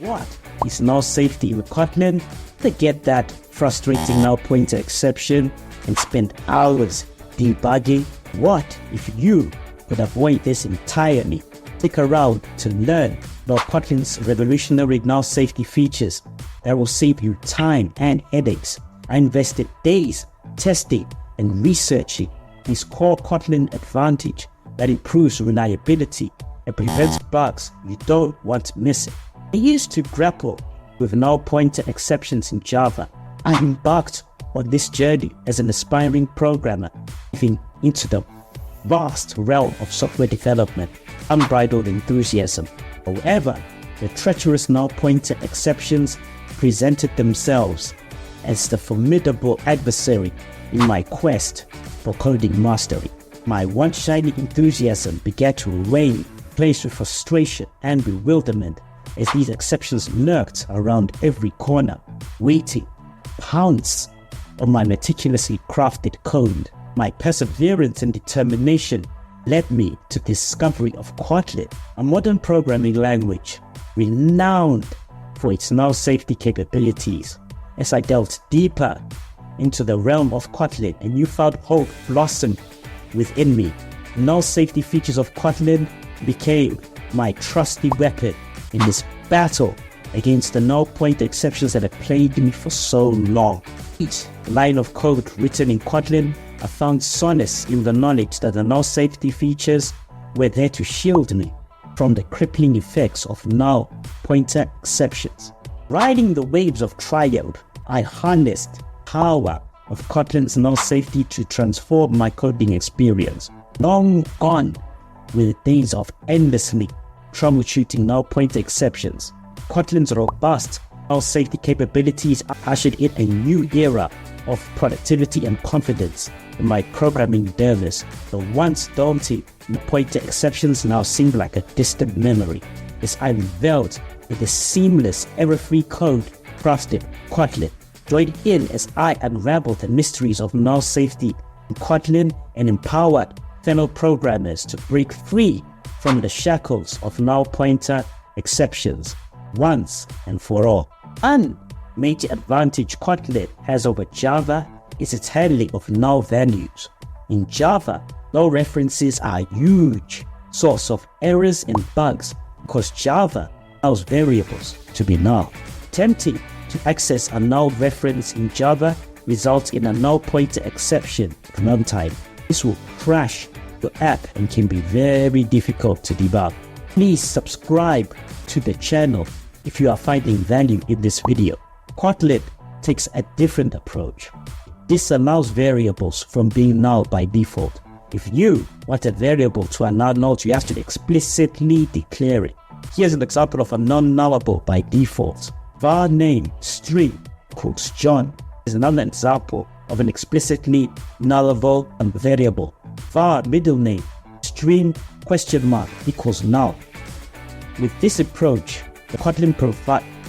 what is null safety in Kotlin, to get that frustrating null pointer exception and spend hours debugging. What if you could avoid this entirely? Stick around to learn about Kotlin's revolutionary null safety features that will save you time and headaches. I invested days testing and researching this core Kotlin advantage that improves reliability and prevents bugs you don't want to miss. I used to grapple with null pointer exceptions in Java. I embarked on this journey as an aspiring programmer, diving into the vast realm of software development, unbridled enthusiasm. However, the treacherous null pointer exceptions presented themselves as the formidable adversary in my quest for coding mastery. My once shiny enthusiasm began to wane, placed with frustration and bewilderment as these exceptions lurked around every corner, waiting, pounce on my meticulously crafted code. My perseverance and determination led me to the discovery of Kotlin, a modern programming language renowned for its null safety capabilities. As I delved deeper into the realm of Kotlin, a newfound hope blossomed within me. Null safety features of Kotlin became my trusty weapon in this battle against the null pointer exceptions that had plagued me for so long. Each line of code written in Kotlin, I found solace in the knowledge that the null safety features were there to shield me from the crippling effects of null pointer exceptions. Riding the waves of triumph, I harnessed power of Kotlin's null safety to transform my coding experience. Long gone were the days of endlessly troubleshooting null pointer exceptions. Kotlin's robust null safety capabilities ushered in a new era of productivity and confidence in my programming endeavors. The once daunting null pointer exceptions now seem like a distant memory as I reveled in the seamless, error-free code crafted Kotlin. Join in as I unraveled the mysteries of null safety in Kotlin and empowered fellow programmers to break free from the shackles of null pointer exceptions once and for all. One major advantage Kotlin has over Java is its handling of null values. In Java, null references are a huge source of errors and bugs because Java allows variables to be null. Attempting to access a null reference in Java results in a null pointer exception at runtime. This will crash your app and can be very difficult to debug. Please subscribe to the channel if you are finding value in this video. Kotlin takes a different approach. It disallows variables from being null by default. If you want a variable to allow null, you have to explicitly declare it. Here's an example of a non-nullable by default. Var name string equals John is another example of an explicitly nullable variable. Var middle name string question mark equals null. With this approach, the Kotlin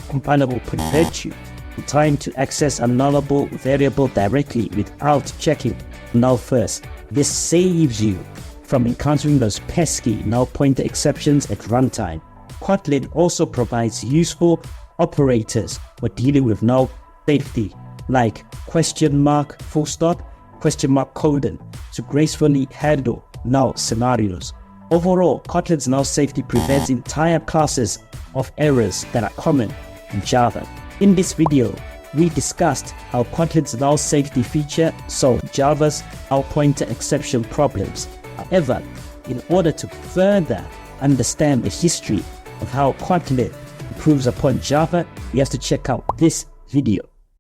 compiler will prevent you from trying to access a nullable variable directly without checking null first. This saves you from encountering those pesky null pointer exceptions at runtime. Kotlin also provides useful operators for dealing with null safety, like question mark, full stop, question mark colon, to gracefully handle null scenarios. Overall, Kotlin's null safety prevents entire classes of errors that are common in Java. In this video, we discussed how Kotlin's null safety feature solved Java's null pointer exception problems. However, in order to further understand the history of how Kotlin improves upon Java, you have to check out this video.